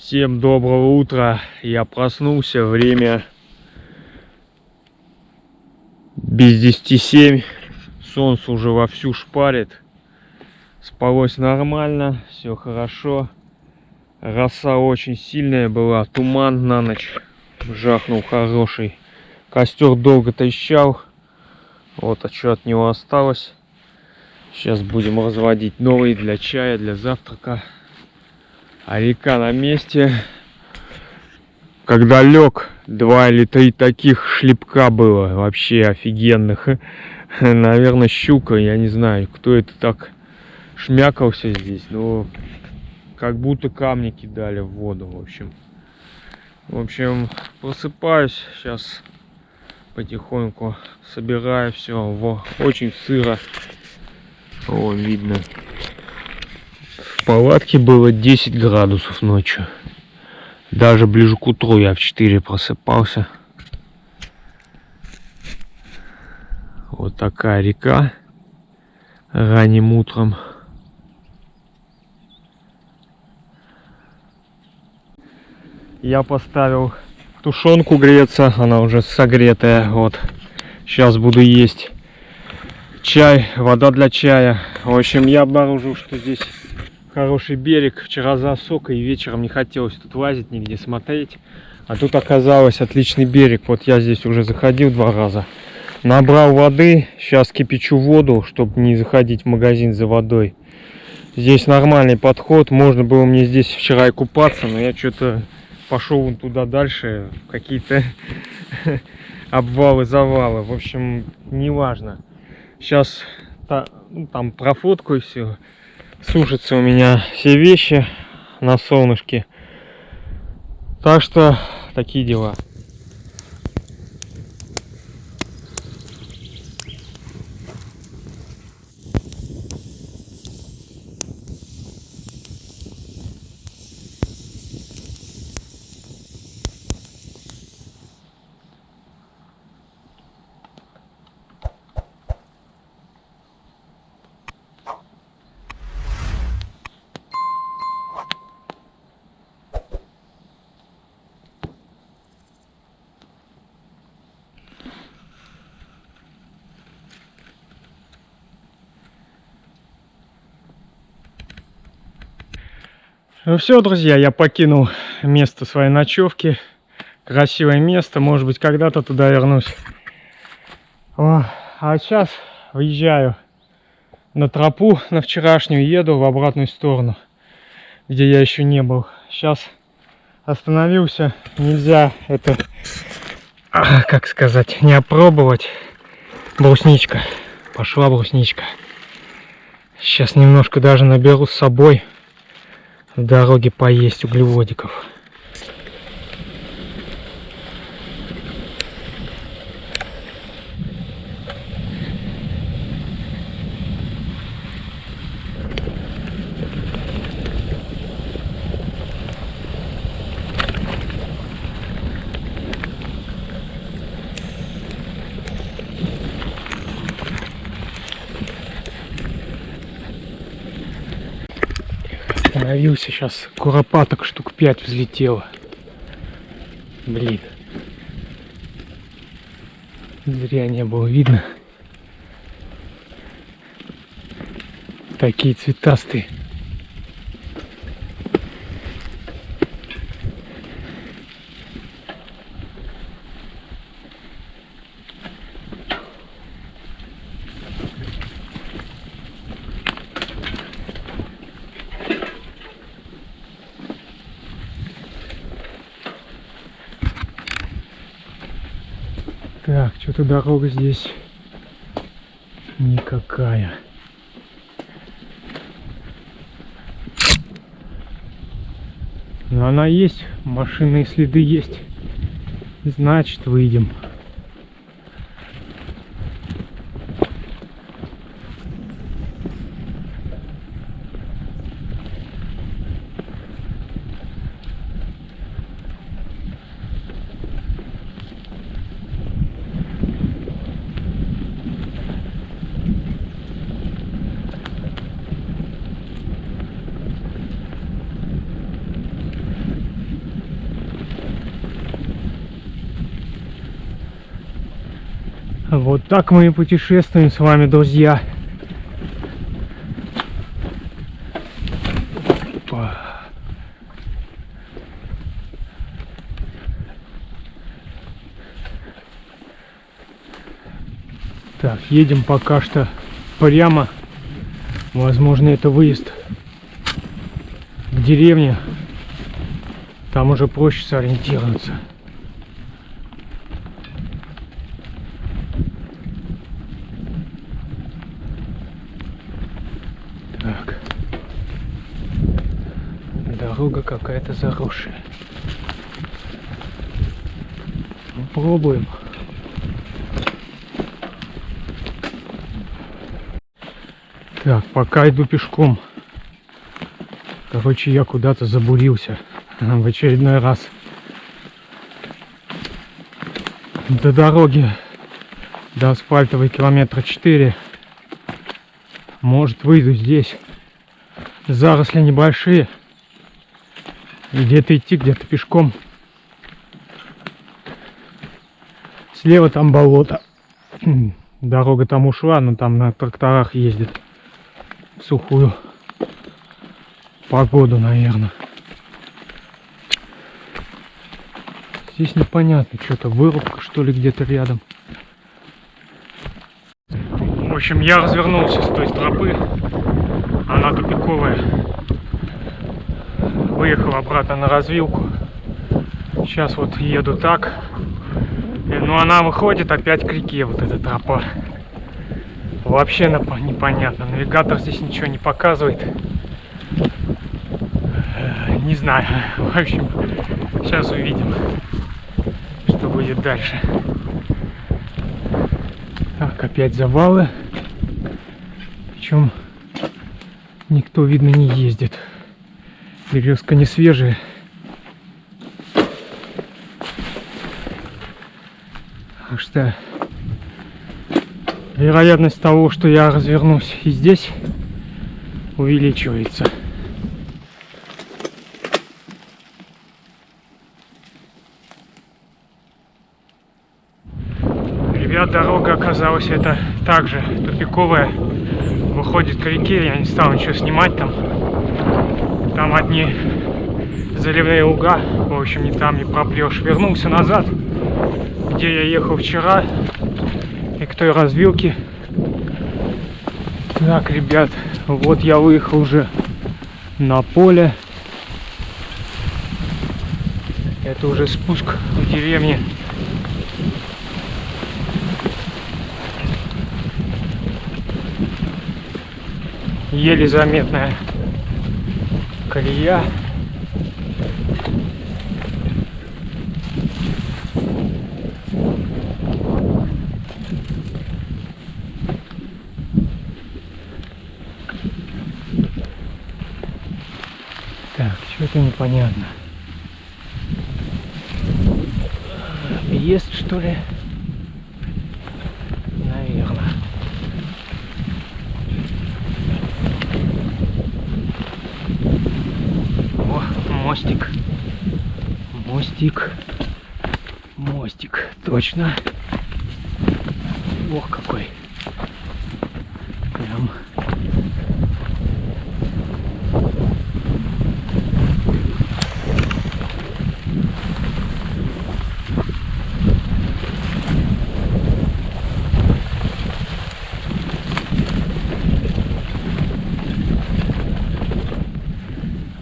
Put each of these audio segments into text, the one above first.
Всем доброго утра. Я проснулся, время без 10:07. Солнце уже вовсю шпарит. Спалось нормально, все хорошо. Роса очень сильная была, туман на ночь жахнул хороший. Костер долго трещал. Вот, а что от него осталось. Сейчас будем разводить новый для чая, для завтрака. А река на месте. Когда лег, 2 или 3 таких шлепка было, вообще офигенных. Наверное, щука, я не знаю, кто это так шмякался здесь, но как будто камни кидали в воду, в общем, просыпаюсь, сейчас потихоньку собираю все, очень сыро, о, видно. В палатке было 10 градусов ночью. Даже ближе к утру я в 4 просыпался. Вот такая река ранним утром. Я поставил тушенку греться, она уже согретая. Вот. Сейчас буду есть чай, вода для чая. В общем, я обнаружил, что здесь хороший берег. Вчера засох, и вечером не хотелось тут лазить, нигде смотреть. А тут оказалось отличный берег. Вот я здесь уже заходил 2 раза. Набрал воды. Сейчас кипячу воду, чтобы не заходить в магазин за водой. Здесь нормальный подход. Можно было мне здесь вчера и купаться, но я что-то пошел вон туда дальше. Какие-то обвалы, завалы. В общем, неважно. Сейчас там профоткаю все. Сушатся у меня все вещи на солнышке. Так что такие дела. Ну все, друзья, я покинул место своей ночевки. Красивое место, может быть, когда-то туда вернусь. А сейчас выезжаю на тропу, на вчерашнюю, еду в обратную сторону, где я еще не был. Сейчас остановился, нельзя это, как сказать, не опробовать. Брусничка, пошла брусничка. Сейчас немножко даже наберу с собой. В дороге поесть углеводиков. Остановился, сейчас куропаток штук 5 взлетело. Блин. Зря не было видно. Такие цветастые. Так, что-то дорога здесь никакая. Но она есть, машинные следы есть. Значит, выйдем. Вот так мы и путешествуем с вами, друзья. Опа. Так, едем пока что прямо. Возможно, это выезд к деревне. Там уже проще сориентироваться. Так. Дорога какая-то заросшая. Попробуем. Так, пока иду пешком. Короче, я куда-то забурился в очередной раз. До дороги, до асфальтовой километра 4. Может, выйду здесь. Заросли небольшие. Где-то идти, где-то пешком. Слева там болото. Дорога там ушла, но там на тракторах ездит. В сухую погоду, наверное. Здесь непонятно, что-то вырубка, что ли, где-то рядом. В общем, я развернулся с той тропы. Она тупиковая. Выехал обратно на развилку. Сейчас вот еду так. Но она выходит опять к реке, вот эта тропа. Вообще непонятно. Навигатор здесь ничего не показывает. Не знаю. В общем, сейчас увидим, что будет дальше. Так, опять завалы. Причем никто, видно, не ездит. Березка не свежая. Так что вероятность того, что я развернусь и здесь, увеличивается. Ребят, дорога оказалась это также тупиковая. Выходит к реке, я не стал ничего снимать там. Там одни заливные луга. В общем, ни там не пропрешь. Вернулся назад, где я ехал вчера. И к той развилке. Так, ребят, вот я выехал уже на поле. Это уже спуск в деревне. Еле заметная колея. Так, что-то непонятно. Есть, что ли? Наверное. О, мостик. Мостик. Мостик. Точно. Ох, какой. Прям.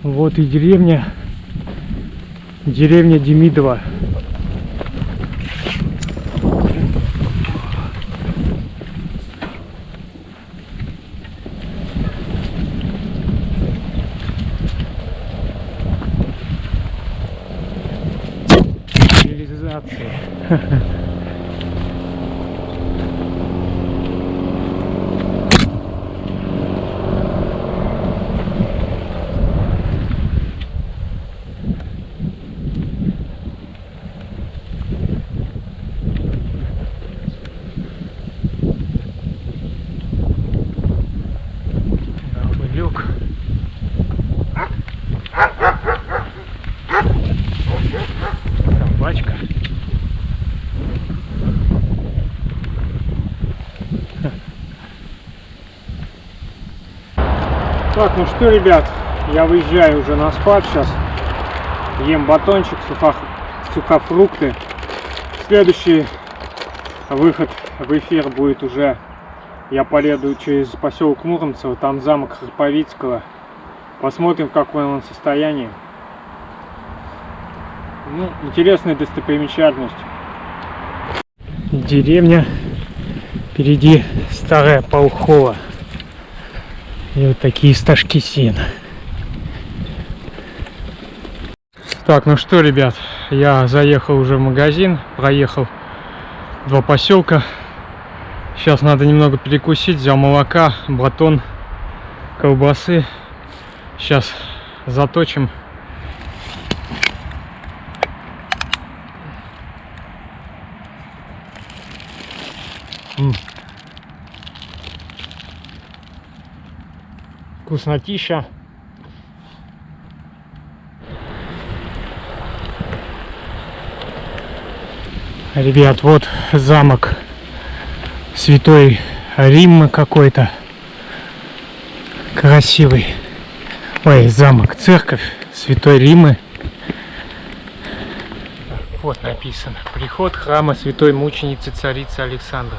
Вот и деревня Демидова. Цивилизация. Собачка. Так, ну что, ребят, я выезжаю уже на спад сейчас. Ем батончик, сухофрукты. Следующий выход в эфир будет уже... Я поеду через поселок Муромцево, там замок Харповицкого. Посмотрим, в каком он состоянии. Ну, интересная достопримечательность. Деревня. Впереди старая Полхова. И вот такие стажки сена. Так, ну что, ребят, я заехал уже в магазин, проехал 2 поселка. Сейчас надо немного перекусить, взял молока, батон, колбасы. Сейчас заточим. Вкуснотища. Ребят, вот замок Святой Риммы какой-то. Красивый. Ой, замок, церковь Святой Риммы. Вот написано. Приход храма Святой Мученицы Царицы Александры.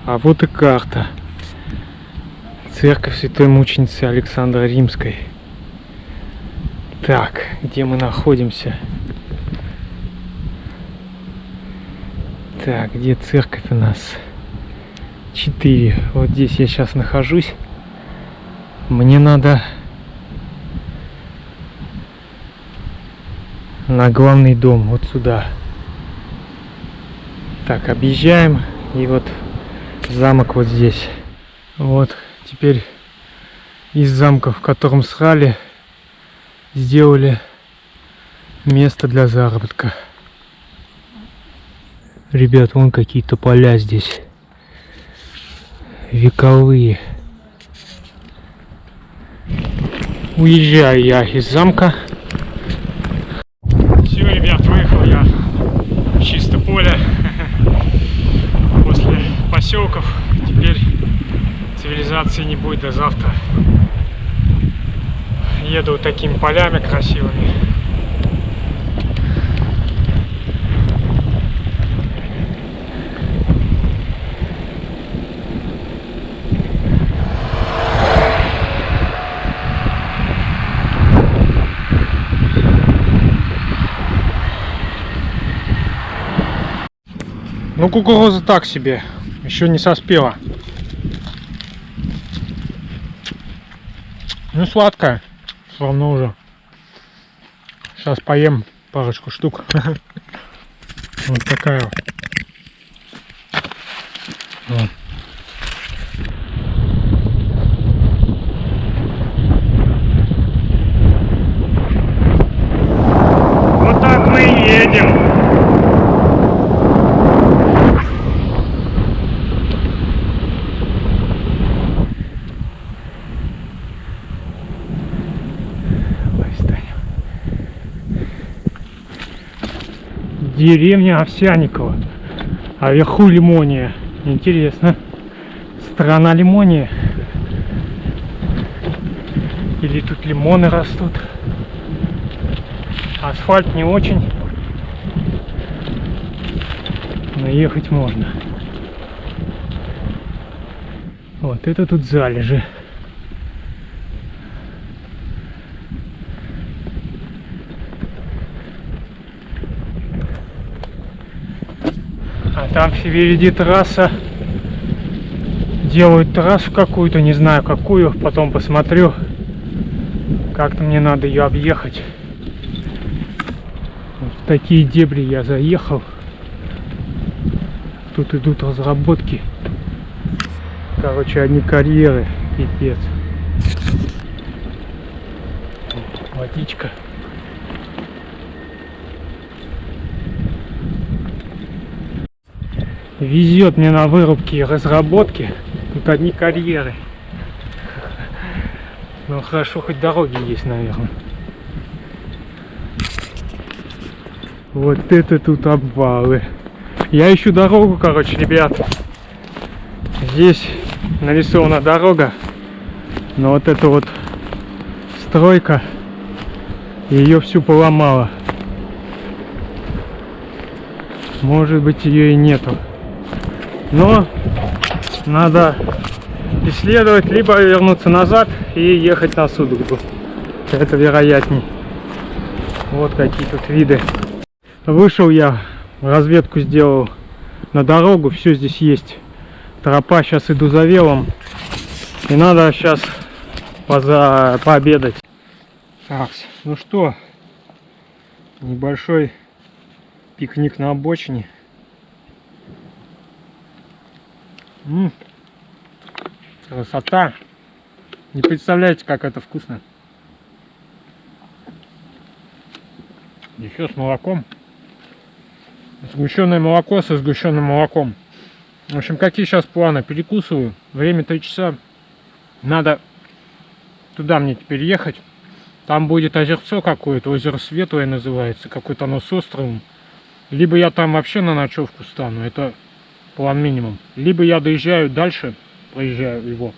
А вот и карта. Церковь Святой Мученицы Александры Римской. Так, где мы находимся? Так, где церковь у нас? 4. Вот здесь я сейчас нахожусь. Мне надо на главный дом, вот сюда. Так, объезжаем. И вот замок вот здесь. Вот, теперь из замка, в котором срали, сделали место для заработка. Ребят, вон какие-то поля здесь. Вековые. Уезжаю я из замка. Все, ребят, выехал я в чисто поле. После поселков. Теперь цивилизации не будет до завтра. Еду вот такими полями красивыми. Ну, кукуруза так себе, еще не соспела. Ну, сладкая, все равно уже. Сейчас поем парочку штук. Вот такая вот. Вот так мы и едем. Деревня Овсяниково, а вверху Лимония. Интересно, страна Лимония. Или тут лимоны растут. Асфальт не очень, но ехать можно. Вот это тут залежи. А там впереди трасса. Делают трассу какую-то, не знаю какую. Потом посмотрю. Как-то мне надо ее объехать. Вот в такие дебри я заехал. Тут идут разработки. Короче, одни карьеры. Пипец. Водичка. Везет мне на вырубки и разработки. Тут одни карьеры. Ну хорошо, хоть дороги есть, наверное. Вот это тут обвалы. Я ищу дорогу, короче, ребят. Здесь нарисована дорога. Но вот это вот стройка. Ее всю поломала. Может быть, ее и нету. Но надо исследовать, либо вернуться назад и ехать на Судогду. Это вероятней. Вот какие тут виды. Вышел я, разведку сделал на дорогу. Все здесь есть. Тропа. Сейчас иду за велом. И надо сейчас пообедать. Так, ну что, небольшой пикник на обочине. Красота. Не представляете, как это вкусно. Еще с молоком. Сгущенное молоко со сгущенным молоком. В общем, какие сейчас планы? Перекусываю. Время 3 часа. Надо туда мне теперь ехать. Там будет озерцо какое-то, озеро Светлое называется. Какое-то оно с островом. Либо я там вообще на ночевку стану. Это план минимум. Либо я доезжаю дальше, проезжаю его.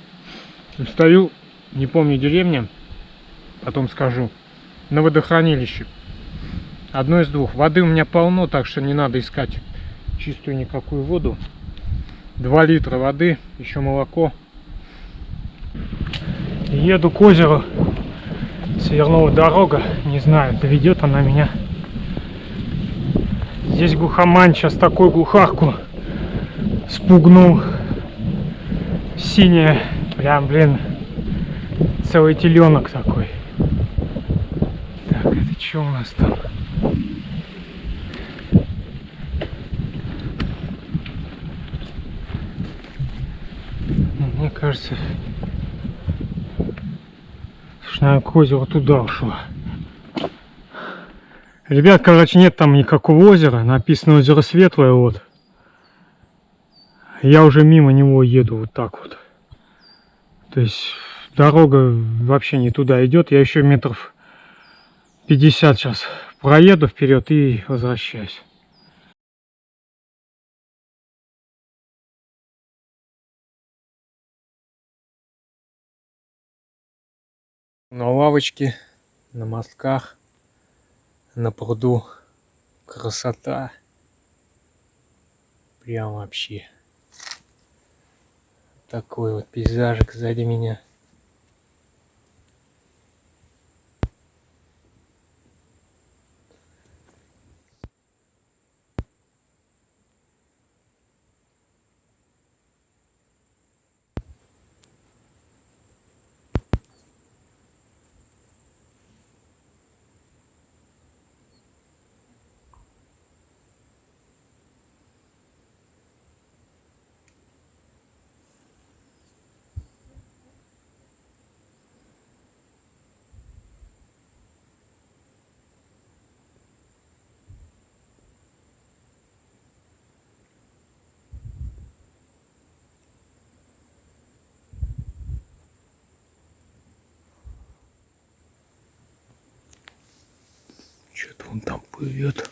Стою, не помню деревня, потом скажу, на водохранилище. Одно из двух. Воды у меня полно, так что не надо искать чистую никакую воду. 2 литра воды, еще молоко. Еду к озеру. Свернула дорога. Не знаю, доведет она меня. Здесь глухомань. Сейчас такую глухарку спугнул. Синяя. Прям, блин, целый теленок такой. Так, это что у нас там? Мне кажется, что к озеру туда ушла. Ребят, короче, нет там никакого озера. Написано озеро Светлое, вот. Я уже мимо него еду вот так вот. То есть дорога вообще не туда идет. Я еще метров 50 сейчас проеду вперед и возвращаюсь. На лавочке, на мостках, на пруду. Красота. Прям вообще. Такой вот пейзажик сзади меня. Что-то он там плывет.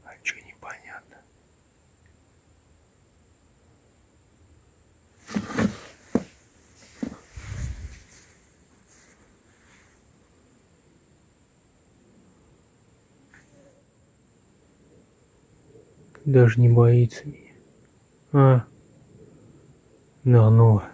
А что непонятно. Даже не боится меня. Нырнула.